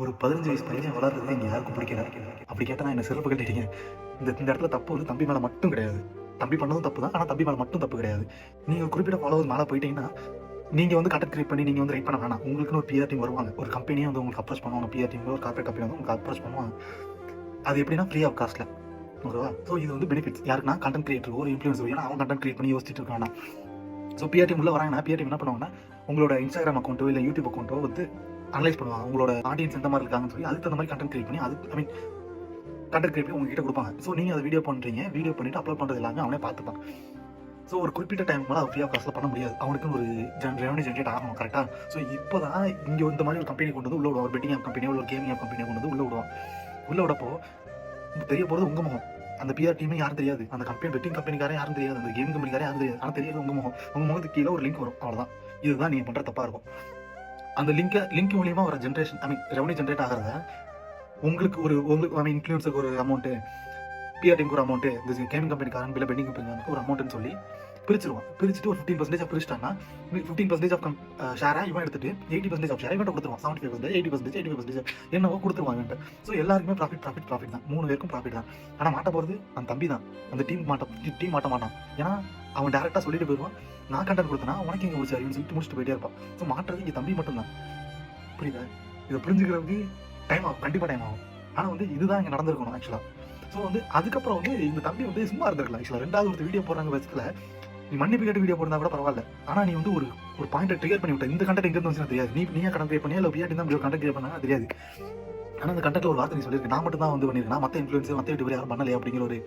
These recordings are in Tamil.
ஒரு 15 வயசு பையன் வளர்றது இங்கே யாருக்கும் பிடிக்கல. அப்படி கேட்டால் நான் என்ன செருப்பு கட்டிட்டீங்க. இந்த இடத்துல தப்பு வந்து தம்பி மேலே மட்டும் கிடையாது. தம்பி பண்ணதும் தப்பு தான். ஆனால் தம்பி மேலே மட்டும் தப்பு கிடையாது. நீங்கள் ஒரு குறிப்பிட்ட ஃபாலோவர்ஸ் மேலே போயிட்டீங்கன்னா, நீங்கள் வந்து கண்டென்ட் கிரியேட் பண்ணி நீங்கள் வந்து ரைட் பண்ண வேணாம். உங்களுக்குன்னு ஒரு பிஆர் டீம் வருவாங்க. ஒரு கம்பெனியே வந்து உங்களுக்கு அப்ரோச் பண்ணுவாங்க. பிஆர் டீம் ஒரு கார்பரேட் கம்பெனி வந்து உங்களுக்கு அப்ரோச் பண்ணுவாங்க. அது எப்படின்னா ஃப்ரீ ஆஃப் காஸ்ட்டில். ஓகேவா? ஸோ இது வந்து பெனிஃபிட்ஸ் யாருக்குன்னா கண்டென்ட் கிரியேட்டர் ஒரு இன்ஃப்ளூயன்சர். ஏன்னா அவன் கண்டென்ட் கிரியேட் பண்ணி யோசிச்சுட்டு இருக்கானா. ஸோ பிஆர் டீம் உள்ள வராங்கன்னா பிஆர் டீம் என்ன பண்ணுவாங்கன்னா, உங்களோட இன்ஸ்டாகிராம் அக்கௌண்ட்டோ இல்லை யூடியூப் அக்கௌண்ட்டோ வந்து அனலைஸ் பண்ணுவாங்க. உங்களோட ஆடியன்ஸ் எந்த மாதிரி இருக்காங்கன்னு சொல்லி அதுக்கு தகுந்த மாதிரி கண்டென்ட் கிரியேட் பண்ணி கண்டென்ட் கிரியேட் பண்ணி உங்ககிட்ட கொடுப்பாங்க. ஸோ நீங்கள் அதை வீடியோ பண்ணுறீங்க, வீடியோ பண்ணிட்டு அப்லோட் பண்ணுறது எல்லாமே அவனே பார்த்துப்பான். ஸோ ஒரு குறிப்பிட்ட டைம் மேலே ஃப்ரீ ஆஃப் காஸ்ட்டில் பண்ண முடியாது. அவனுக்கு ஒரு ரெவன்யூ ஜென்ரேட் ஆகணும். கரெக்டாக? ஸோ இப்போ தான் இங்கே இந்த மாதிரி ஒரு கம்பெனி கொண்டு வந்து உள்ள விடுவோம். ஒரு பெட்டிங் ஆப் கம்பெனியோ ஒரு கேமிங் ஆப் கம்பெனியோ கொண்டு வந்து உள்ள விடுவோம். உள்ள விடப்போ தெரிய போகிறது உங்கள் முகம். அந்த பிஆர் டீமே யாரும் தெரியாது. அந்த கம்பெனி பெட்டிங் கம்பெனிக்காரே யாரும் தெரியாது. அந்த கேமிங் கம்பெனிக்காரே யாரும் தெரியாது. ஆனால் தெரியாது உங்கள் முகம். உங்கள் முகத்துக்கு கீழே ஒரு லிங்க் வரும். அவ்வளோதான். இதுதான் நீங்கள் பண்ணுற தப்பாக இருக்கும். அந்த லிங்க் மூலியமாக ஒரு ஜென்ரேஷன் ரெவன்யூ ஜென்ரேட் ஆகிறத உங்களுக்கு இன்ஃப்ளூயன்ஸுக்கு ஒரு அமௌண்ட்டு, பிஆர் டீமுக்கு ஒரு அமௌண்ட்டு, இந்த கேமிங் கம்பெனிக்காரன் இல்லை பெட்டிங் கம்பெனிக்காரனுக்கு ஒரு அமௌண்ட்டுன்னு சொல்லி பிரிச்சிருவான். பிரிச்சுட்டு ஒரு 15% பிரிச்சிட்டான்னா 15% ஆஃப் ஷேரை இவன் எடுத்துட்டு 80% ஆஃப் ஷேரை இவன் கொடுத்துருவான். 75%, 80%, என்னவோ கொடுத்துருவாங்க. ஸோ எல்லாருக்குமே ப்ராஃபிட் தான். 3 பேருக்கும் ப்ராஃபிட் தான். ஆனால் மாட்ட போகிறது அந்த தம்பி தான். அந்த டீம் மாட்ட மாட்டான். ஏன்னா அவன் டேரெக்டாக சொல்லிட்டு போயிடுவான், நான் கண்டென்ட் கொடுத்தேன்னா உனக்கு இங்கே முடிச்சு அறிவுன்னு சொல்லிட்டு முடிச்சுட்டு போயிட்டே இருப்பான். ஸோ மாட்டுறது இங்கே தம்பி மட்டும்தான். புரியுதா? இதை புரிஞ்சுக்கிறதுக்கு டைம் ஆகும், கண்டிப்பாக டைம் ஆகும். ஆனால் வந்து இதுதான் இங்கே நடந்திருக்கணும் ஆக்சுவலாக. ஸோ வந்து அதுக்கப்புறம் வந்து இந்த தம்பி வந்து சும்மா இருந்திருக்கலாம். ஆக்சுவலாக 2வது ஒரு வீடியோ போடுறாங்க பட்சத்தில் நீ மன்னிப்பு கேட்டு வீடியோ போடுறதா கூட பரவாயில்ல. ஆனால் நீ வந்து ஒரு பாயிண்ட்டை ட்ரிகர் பண்ணி விட்ட. இந்த கண்டென்ட் எங்கே வந்து தெரியாது. நீயா கண்டென்ட் கிரியேட் பண்ணியா இல்லை பிஆர் தான் கண்டென்ட் கிரியேட் பண்ணா தெரியாது. ஆனால் அந்த கண்டென்ட்ல ஒரு வார்த்தை நீ சொல்லியிருக்க, நான் மட்டும் தான் வந்து பண்ணியிருக்கேன், மற்ற இன்ஃப்ளூயன்ஸ் மற்ற யூடியூபர் யாரும் பண்ணலையா அப்படிங்கிற ஒரு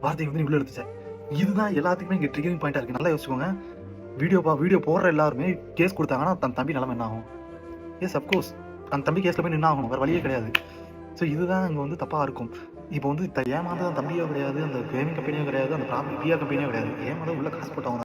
வார்த்தையை வந்து நீ உள்ள எடுத்துச்சேன். இதுதான் எல்லாத்துக்குமே இங்கே ட்ரிகரிங் பாயிண்டாக இருக்குது. நல்லா யோசிச்சுக்கோங்க. வீடியோ போடுற எல்லாருமே கேஸ் கொடுத்தாங்கன்னா தன் தம்பி நிலைமை என்ன ஆகும்? எஸ் அப்கோர்ஸ் அந்த தம்பி கேஸில் போய் நின்று ஆகணும். வேறு வழியே கிடையாது. ஸோ இதுதான் இங்கே வந்து தப்பாக இருக்கும். இப்போ வந்து ஏமாந்தது அந்த தம்பியோ கிடையாது, அந்த கேமிங் கம்பெனியோ கிடையாது, அந்த பிஆர் கம்பெனியோ கிடையாது. ஏமாந்தது உள்ள காசு போட்டவங்க.